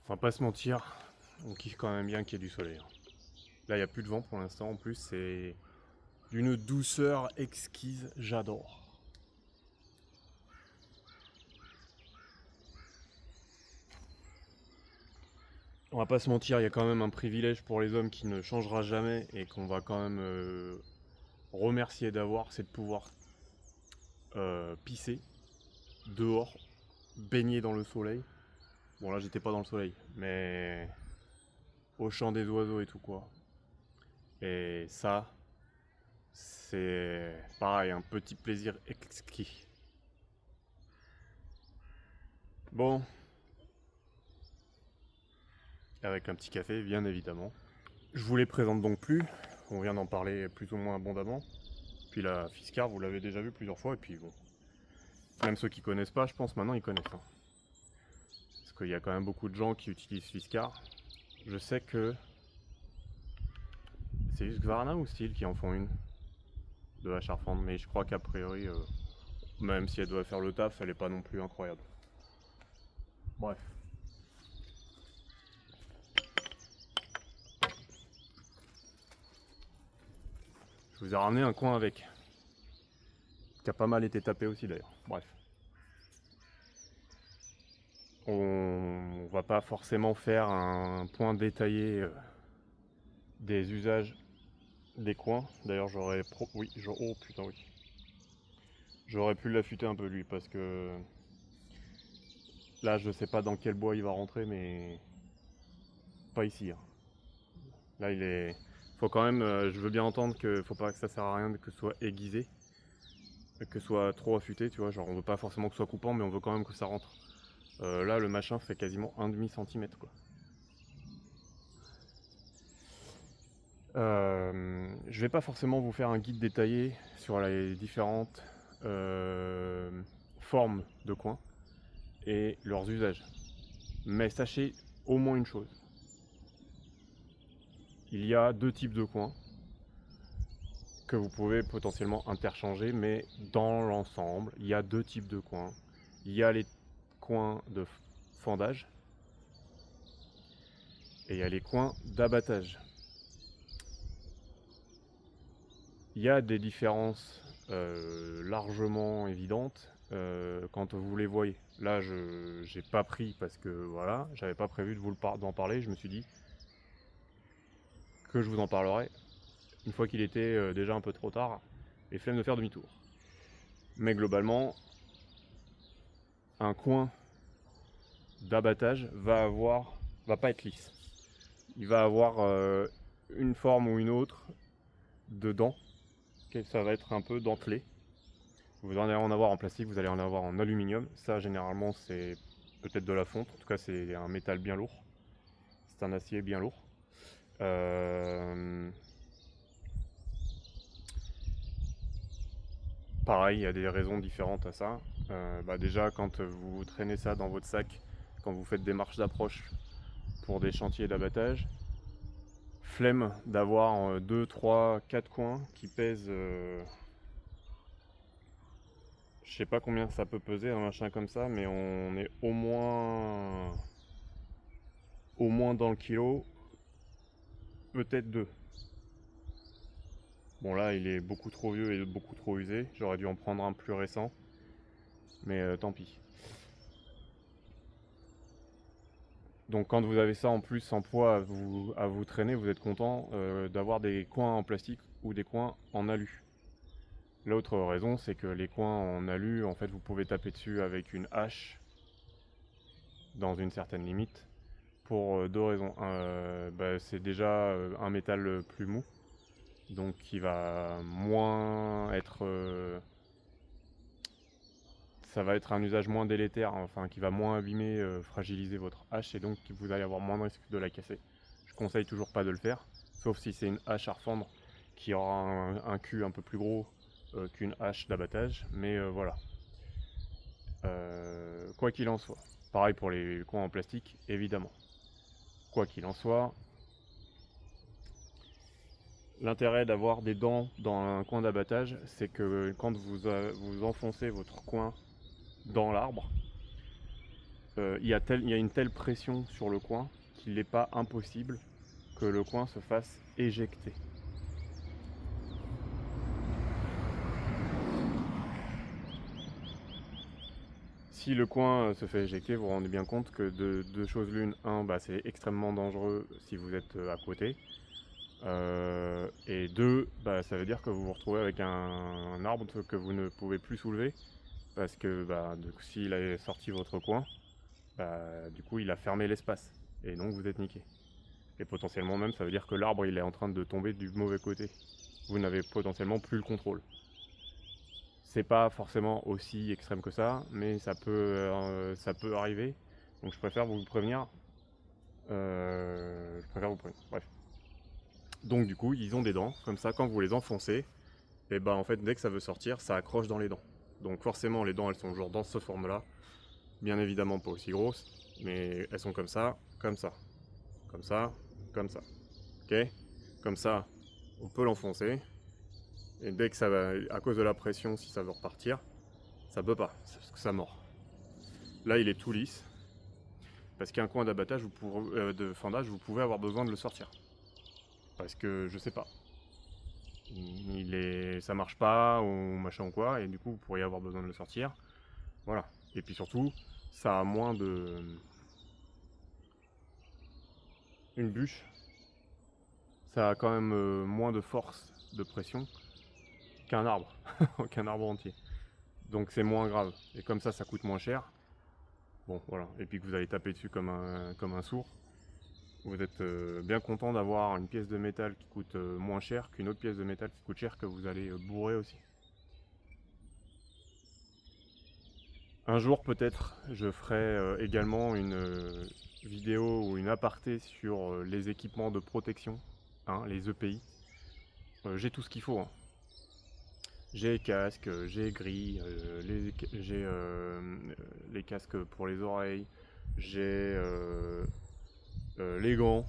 On va pas se mentir, on kiffe quand même bien qu'il y ait du soleil. Là, il n'y a plus de vent pour l'instant. En plus, c'est d'une douceur exquise. J'adore. On va pas se mentir, il y a quand même un privilège pour les hommes qui ne changera jamais et qu'on va quand même remercier d'avoir, c'est de pouvoir pisser dehors, baigner dans le soleil. Bon, là, j'étais pas dans le soleil, mais au chant des oiseaux et tout quoi. Et ça, c'est pareil, un petit plaisir exquis. Bon, avec un petit café, bien évidemment. Je vous les présente donc plus, on vient d'en parler plus ou moins abondamment. Puis la Fiskar, vous l'avez déjà vu plusieurs fois, et puis bon, même ceux qui connaissent pas, je pense maintenant ils connaissent. Hein. Parce qu'il y a quand même beaucoup de gens qui utilisent Fiskar. Je sais que c'est juste Varna ou Steel qui en font une de la charfendre, mais je crois qu'a priori, même si elle doit faire le taf, elle est pas non plus incroyable. Bref. Je vous ai ramené un coin avec, qui a pas mal été tapé aussi d'ailleurs. Bref. On va pas forcément faire un point détaillé des usages des coins. D'ailleurs, oui, oh putain, oui. J'aurais pu l'affûter un peu lui parce que là, je sais pas dans quel bois il va rentrer, mais pas ici. Hein. Là, il est. Faut quand même. Je veux bien entendre que faut pas que ça sert à rien que ce soit aiguisé, que ce soit trop affûté, tu vois. Genre, on veut pas forcément que ce soit coupant, mais on veut quand même que ça rentre. Là, le machin fait quasiment un demi centimètre, quoi. Je vais pas forcément vous faire un guide détaillé sur les différentes formes de coins et leurs usages. Mais sachez au moins une chose. Il y a deux types de coins que vous pouvez potentiellement interchanger, mais dans l'ensemble, il y a deux types de coins. Il y a les coins de fendage et il y a les coins d'abattage. Il y a des différences largement évidentes quand vous les voyez. Là, je n'ai pas pris parce que voilà, j'avais pas prévu d'en parler. Je me suis dit que je vous en parlerai une fois qu'il était déjà un peu trop tard et flemme de faire demi-tour. Mais globalement, un coin d'abattage va pas être lisse. Il va avoir une forme ou une autre dedans, ça va être un peu dentelé. Vous allez en avoir en plastique, vous allez en avoir en aluminium. Ça, généralement, c'est peut-être de la fonte. En tout cas, c'est un métal bien lourd. C'est un acier bien lourd. Pareil, il y a des raisons différentes à ça. Déjà, quand vous traînez ça dans votre sac, quand vous faites des marches d'approche pour des chantiers d'abattage, flemme d'avoir 2, 3, 4 coins qui pèsent je sais pas combien ça peut peser un machin comme ça, mais on est au moins dans le kilo, peut-être 2. Bon là il est beaucoup trop vieux et beaucoup trop usé, j'aurais dû en prendre un plus récent, mais tant pis. Donc quand vous avez ça en plus en poids à vous traîner, vous êtes content d'avoir des coins en plastique ou des coins en alu. L'autre raison c'est que les coins en alu, en fait vous pouvez taper dessus avec une hache dans une certaine limite. Pour deux raisons. C'est déjà un métal plus mou, donc qui va moins être... ça va être un usage moins délétère, enfin qui va moins abîmer, fragiliser votre hache, et donc vous allez avoir moins de risque de la casser. Je conseille toujours pas de le faire, sauf si c'est une hache à refendre qui aura un cul un peu plus gros qu'une hache d'abattage, mais voilà. Quoi qu'il en soit. Pareil pour les coins en plastique, évidemment. Quoi qu'il en soit, l'intérêt d'avoir des dents dans un coin d'abattage, c'est que quand vous enfoncez votre coin dans l'arbre, il y a une telle pression sur le coin qu'il n'est pas impossible que le coin se fasse éjecter. Si le coin se fait éjecter, vous vous rendez bien compte que de deux choses l'une, c'est extrêmement dangereux si vous êtes à côté, et deux, ça veut dire que vous vous retrouvez avec un arbre que vous ne pouvez plus soulever, parce que s'il a sorti votre coin, du coup il a fermé l'espace, et donc vous êtes niqué. Et potentiellement même, ça veut dire que l'arbre il est en train de tomber du mauvais côté. Vous n'avez potentiellement plus le contrôle. C'est pas forcément aussi extrême que ça, mais ça peut arriver. Donc je préfère vous prévenir. Bref. Donc du coup, ils ont des dents. Comme ça, quand vous les enfoncez, et en fait, dès que ça veut sortir, ça accroche dans les dents. Donc forcément, les dents, elles sont genre dans cette forme-là. Bien évidemment, pas aussi grosses, mais elles sont comme ça, comme ça, comme ça, comme ça. Ok? Comme ça, on peut l'enfoncer. Et dès que ça va, à cause de la pression, si ça veut repartir, ça peut pas, parce que ça mord. Là, il est tout lisse, parce qu'un coin d'abattage, de fendage, vous pouvez avoir besoin de le sortir. Parce que, je sais pas, ça marche pas, ou machin ou quoi, et du coup, vous pourriez avoir besoin de le sortir. Voilà. Et puis surtout, ça a moins de... Une bûche, ça a quand même moins de force de pression qu'un arbre, qu'un arbre entier. Donc c'est moins grave. Et comme ça coûte moins cher. Bon, voilà. Et puis que vous allez taper dessus comme un sourd. Vous êtes bien content d'avoir une pièce de métal qui coûte moins cher qu'une autre pièce de métal qui coûte cher, que vous allez bourrer aussi. Un jour peut-être je ferai également une vidéo ou une aparté sur les équipements de protection, les EPI. J'ai tout ce qu'il faut. J'ai casque, j'ai gris, j'ai les casques pour les oreilles, j'ai les gants.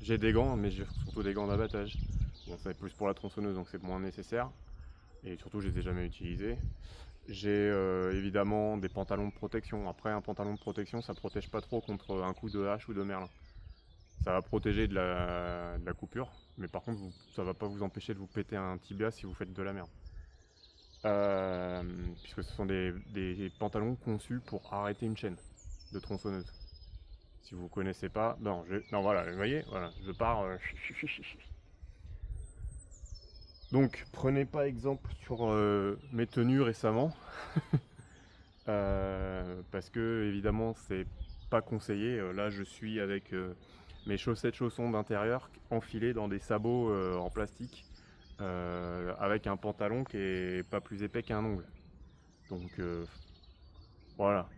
J'ai des gants, mais j'ai surtout des gants d'abattage. Bon, ça va être plus pour la tronçonneuse, donc c'est moins nécessaire. Et surtout, je les ai jamais utilisés. J'ai évidemment des pantalons de protection. Après, un pantalon de protection, ça protège pas trop contre un coup de hache ou de merlin. Ça va protéger de la coupure, mais par contre, ça va pas vous empêcher de vous péter un tibia si vous faites de la merde. Puisque ce sont des pantalons conçus pour arrêter une chaîne de tronçonneuse. Si vous connaissez pas, non voilà, vous voyez, voilà, je pars. Donc prenez pas exemple sur mes tenues récemment, parce que évidemment c'est pas conseillé. Là je suis avec mes chaussettes chaussons d'intérieur enfilées dans des sabots en plastique, avec un pantalon qui est pas plus épais qu'un ongle. Donc voilà.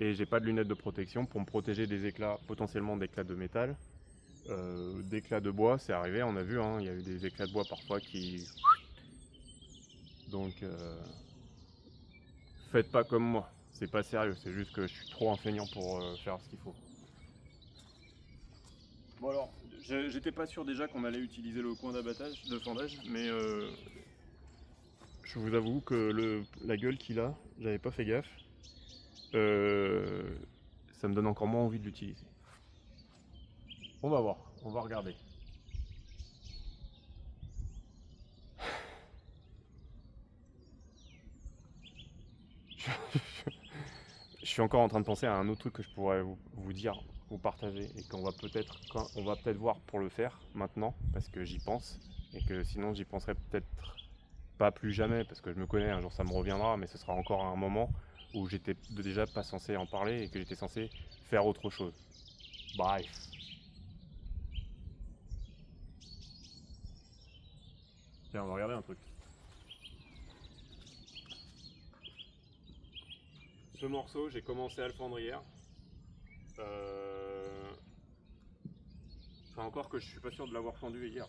Et j'ai pas de lunettes de protection pour me protéger des éclats, potentiellement d'éclats de métal. D'éclats de bois, c'est arrivé, on a vu, il y a eu des éclats de bois parfois qui... Donc faites pas comme moi, c'est pas sérieux, c'est juste que je suis trop enseignant pour faire ce qu'il faut. Bon alors, j'étais pas sûr déjà qu'on allait utiliser le coin d'abattage, de fendage, mais je vous avoue que la gueule qu'il a, j'avais pas fait gaffe. Ça me donne encore moins envie de l'utiliser. On va voir, on va regarder. Je suis encore en train de penser à un autre truc que je pourrais vous dire, vous partager, et qu'on va peut-être voir pour le faire maintenant, parce que j'y pense, et que sinon j'y penserai peut-être pas plus jamais, parce que je me connais, un jour ça me reviendra, mais ce sera encore un moment où j'étais déjà pas censé en parler et que j'étais censé faire autre chose. Bref. Tiens, on va regarder un truc. Ce morceau, j'ai commencé à le fendre hier. Enfin, encore que je suis pas sûr de l'avoir fendu hier.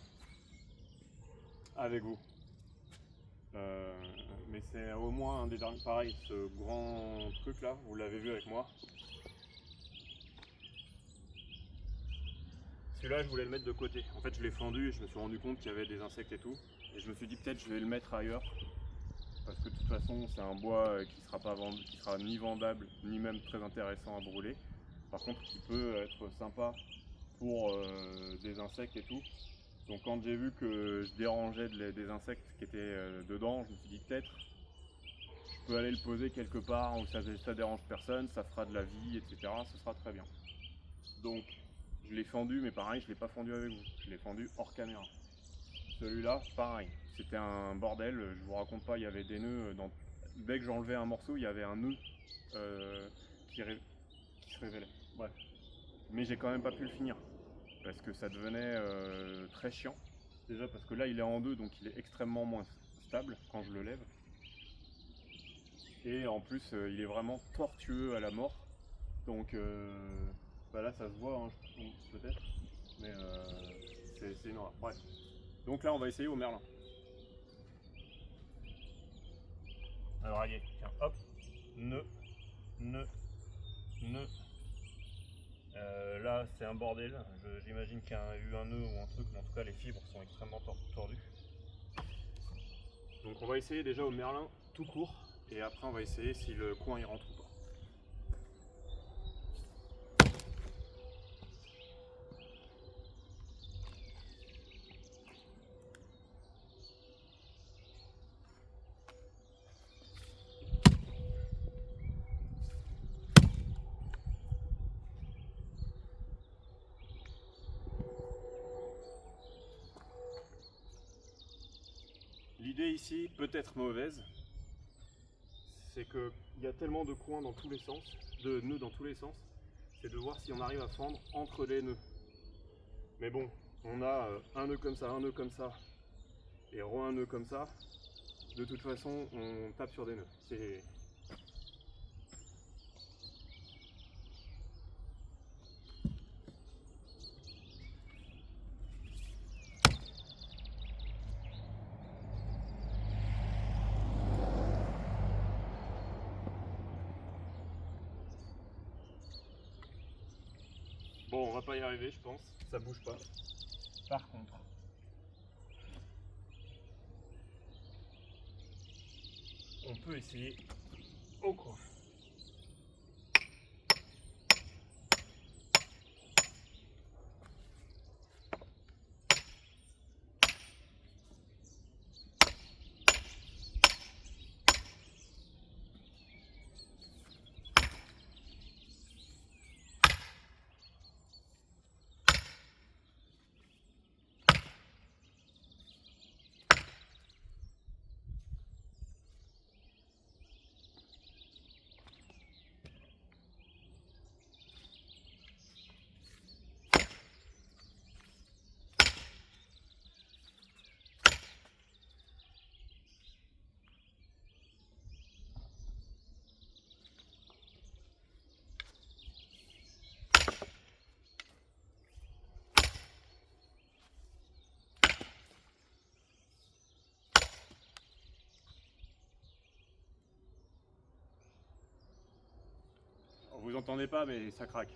Avec vous. Mais c'est au moins un des derniers. Pareil, ce grand truc là, vous l'avez vu avec moi. Celui-là, je voulais le mettre de côté. En fait, je l'ai fendu et je me suis rendu compte qu'il y avait des insectes et tout. Et je me suis dit, peut-être je vais le mettre ailleurs. parce que de toute façon c'est un bois qui sera ni vendable ni même très intéressant à brûler. Par contre qui peut être sympa pour des insectes et tout. Donc quand j'ai vu que je dérangeais des insectes qui étaient dedans, je me suis dit peut-être je peux aller le poser quelque part où ça dérange personne, ça fera de la vie, etc. Ce sera très bien. Donc je l'ai fendu, mais pareil, je ne l'ai pas fendu avec vous, je l'ai fendu hors caméra. Celui-là, pareil, c'était un bordel, je vous raconte pas, il y avait des nœuds, dès que j'enlevais un morceau, il y avait un nœud qui se révélait. Bref. Mais j'ai quand même pas pu le finir, parce que ça devenait très chiant. Déjà parce que là il est en deux, donc il est extrêmement moins stable quand je le lève. Et en plus il est vraiment tortueux à la mort. Donc bah là ça se voit hein, peut-être, mais c'est une horreur. Bref. Donc là on va essayer au merlin. Alors allez, tiens, hop, nœud, nœud, nœud. Là c'est un bordel, j'imagine qu'il y a eu un nœud ou un truc, mais en tout cas les fibres sont extrêmement tordues. Donc on va essayer déjà au merlin tout court, et après on va essayer si le coin y rentre ou pas. L'idée ici peut être mauvaise, c'est qu'il y a tellement de coins dans tous les sens, de nœuds dans tous les sens, c'est de voir si on arrive à fendre entre les nœuds. Mais bon, on a un nœud comme ça, un nœud comme ça, et un nœud comme ça. De toute façon, on tape sur des nœuds. Bon, on va pas y arriver, je pense. Ça bouge pas. Par contre, on peut essayer au coin. Vous entendez pas, mais ça craque.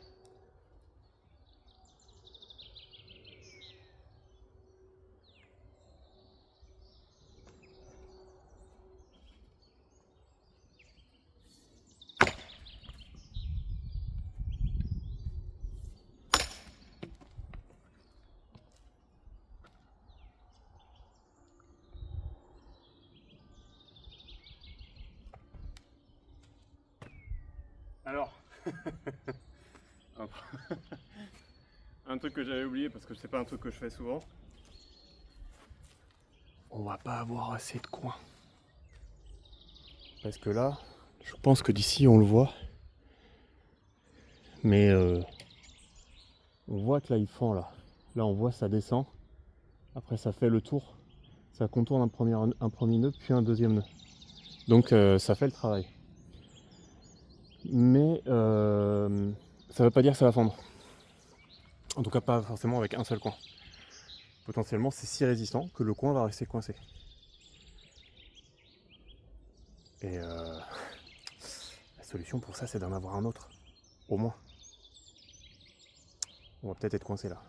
Alors, un truc que j'avais oublié parce que c'est pas un truc que je fais souvent. On va pas avoir assez de coin. Parce que là, je pense que d'ici on le voit. Mais on voit que là il fend là. Là on voit ça descend. Après ça fait le tour. Ça contourne un premier nœud puis un deuxième nœud. Donc ça fait le travail. Mais ça veut pas dire que ça va fendre. En tout cas pas forcément avec un seul coin. Potentiellement c'est si résistant que le coin va rester coincé. Et la solution pour ça c'est d'en avoir un autre. Au moins. On va peut-être être coincé là.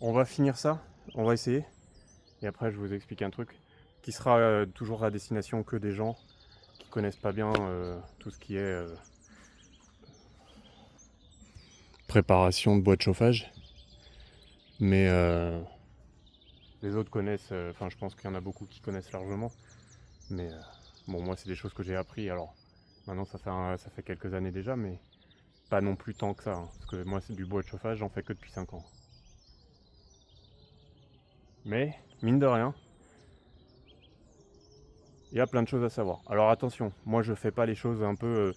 On va finir ça, on va essayer. Et après, je vous explique un truc qui sera toujours à destination que des gens qui connaissent pas bien tout ce qui est préparation de bois de chauffage. Mais les autres connaissent, enfin je pense qu'il y en a beaucoup qui connaissent largement. Mais bon, moi c'est des choses que j'ai appris. Alors maintenant ça fait quelques années déjà, mais pas non plus tant que ça. Hein, parce que moi c'est du bois de chauffage, j'en fais que depuis 5 ans. Mais mine de rien, il y a plein de choses à savoir. Alors attention, moi je fais pas les choses un peu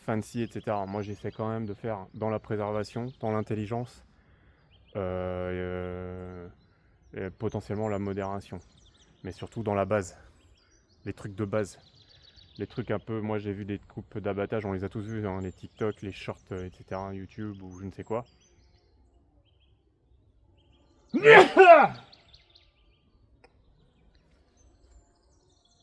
fancy, etc. Moi j'essaie quand même de faire dans la préservation, dans l'intelligence, et potentiellement la modération. Mais surtout dans la base, les trucs de base. Les trucs un peu, moi j'ai vu des coupes d'abattage, on les a tous vus, hein, les TikTok, les shorts, etc., YouTube ou je ne sais quoi.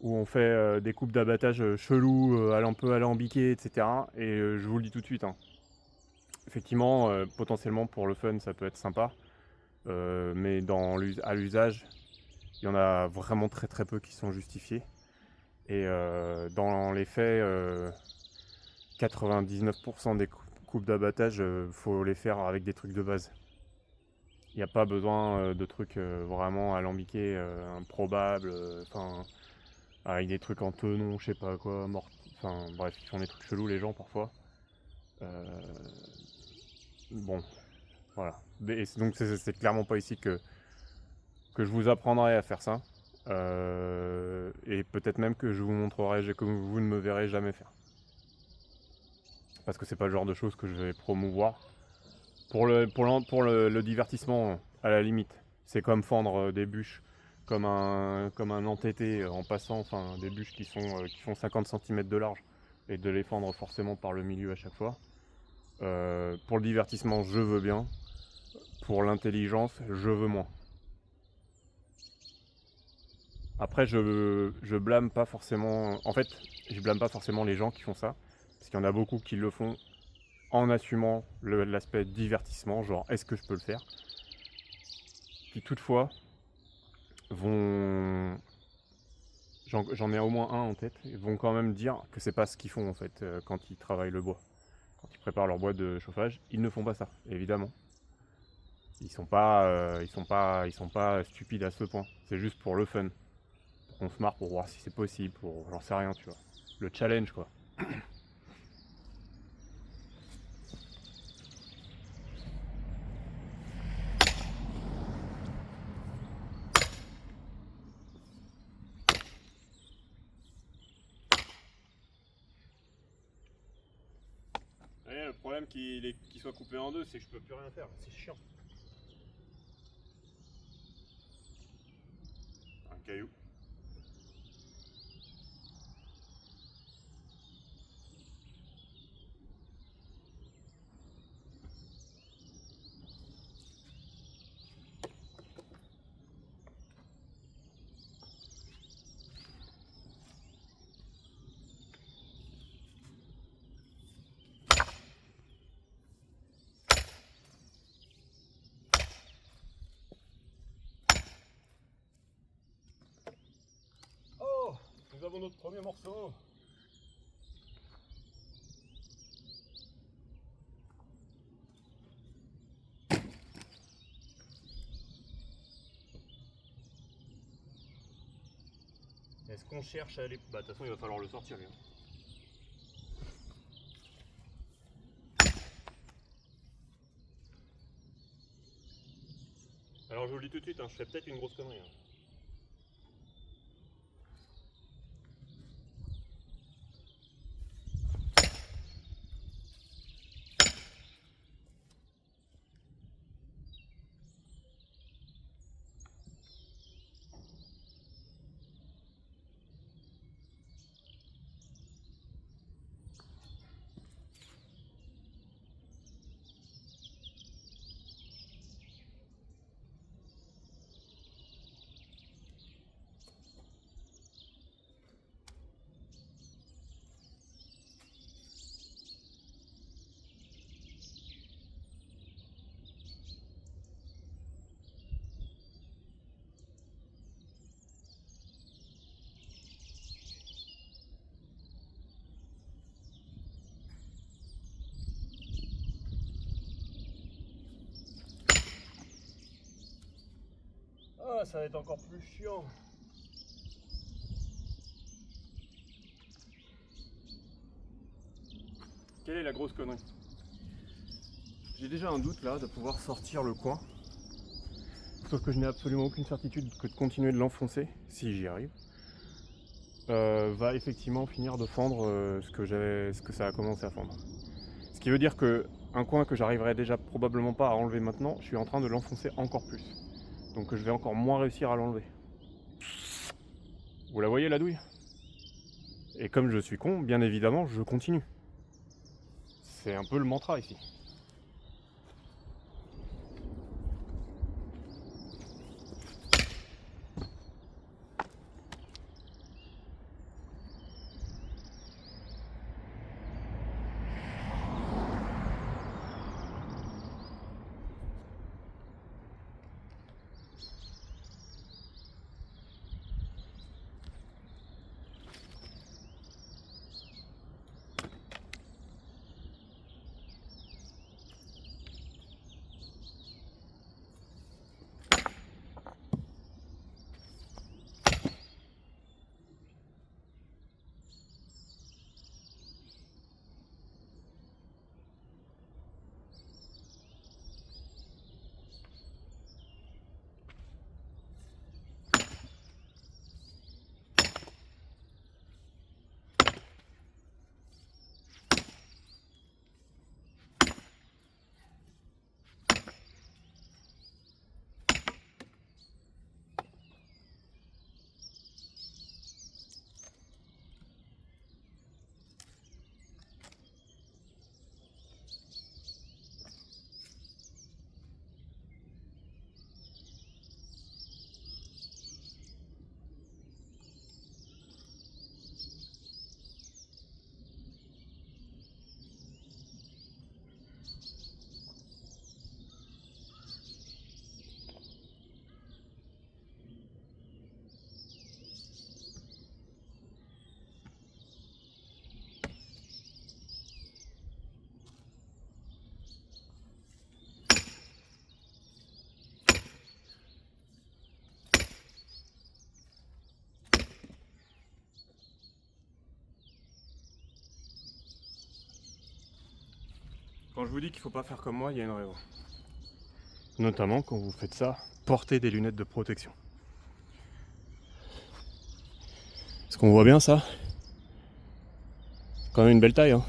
Où on fait des coupes d'abattage chelous, un peu alambiquées, etc. Et je vous le dis tout de suite, hein. Effectivement, potentiellement pour le fun, ça peut être sympa. Mais à l'usage, il y en a vraiment très très peu qui sont justifiés. Et dans les faits, 99% des coupes d'abattage, faut les faire avec des trucs de base. Il n'y a pas besoin de trucs vraiment alambiqués, improbables, avec des trucs en tenon, je sais pas quoi, enfin bref, ils font des trucs chelous les gens parfois. Bon, voilà. Et donc c'est clairement pas ici que je vous apprendrai à faire ça. Et peut-être même que je vous montrerai, que vous ne me verrez jamais faire. Parce que c'est pas le genre de choses que je vais promouvoir. Pour le divertissement, à la limite. C'est comme fendre des bûches comme un entêté en passant, enfin des bûches qui font 50 cm de large, et de les fendre forcément par le milieu à chaque fois. Pour le divertissement, je veux bien. Pour l'intelligence, je veux moins. Après, je blâme pas forcément. En fait, je blâme pas forcément les gens qui font ça, parce qu'il y en a beaucoup qui le font en assumant l'aspect divertissement, genre est-ce que je peux le faire, qui toutefois vont, j'en ai au moins un en tête, ils vont quand même dire que c'est pas ce qu'ils font en fait quand ils travaillent le bois. Quand ils préparent leur bois de chauffage, ils ne font pas ça, évidemment. Ils sont pas stupides à ce point. C'est juste pour le fun, pour qu'on se marre, pour voir si c'est possible, pour j'en sais rien, tu vois. Le challenge quoi. Et le problème qu'il soit coupé en deux, c'est que je peux plus rien faire. C'est chiant. Un caillou. Oh, nous avons notre premier morceau. Est-ce qu'on cherche à aller... Bah de toute façon il va falloir le sortir lui. Alors je vous le dis tout de suite, hein, je fais peut-être une grosse connerie. Hein. Ah, ça va être encore plus chiant. Quelle est la grosse connerie? J'ai déjà un doute là de pouvoir sortir le coin. Sauf que je n'ai absolument aucune certitude que de continuer de l'enfoncer, si j'y arrive, va effectivement finir de fendre ce que ça a commencé à fendre. Ce qui veut dire que un coin que j'arriverai déjà probablement pas à enlever maintenant, je suis en train de l'enfoncer encore plus. Donc je vais encore moins réussir à l'enlever. Vous la voyez la douille? Et comme je suis con, bien évidemment, je continue. C'est un peu le mantra ici. Quand je vous dis qu'il ne faut pas faire comme moi, il y a une raison. Notamment quand vous faites ça, portez des lunettes de protection. Est-ce qu'on voit bien ça? Quand même une belle taille, hein.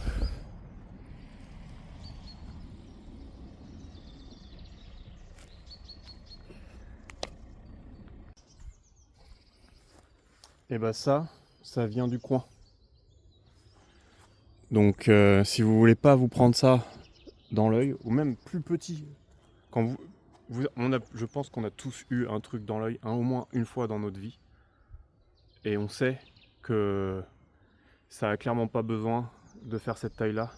Et bah ça vient du coin. Donc si vous voulez pas vous prendre ça dans l'œil, ou même plus petit, quand je pense qu'on a tous eu un truc dans l'œil, au moins une fois dans notre vie, et on sait que ça a clairement pas besoin de faire cette taille-là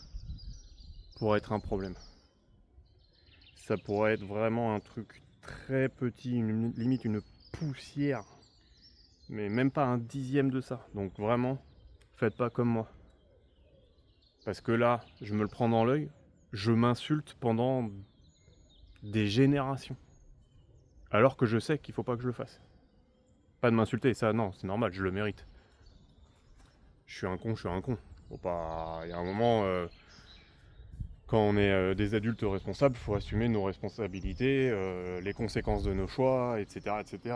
pour être un problème. Ça pourrait être vraiment un truc très petit, limite une poussière, mais même pas un dixième de ça. Donc vraiment, faites pas comme moi. Parce que là, je me le prends dans l'œil, je m'insulte pendant des générations. Alors que je sais qu'il faut pas que je le fasse. Pas de m'insulter, ça non, c'est normal, je le mérite. Je suis un con, je suis un con. Faut pas. Il y a un moment, quand on est des adultes responsables, il faut assumer nos responsabilités, les conséquences de nos choix, etc., etc.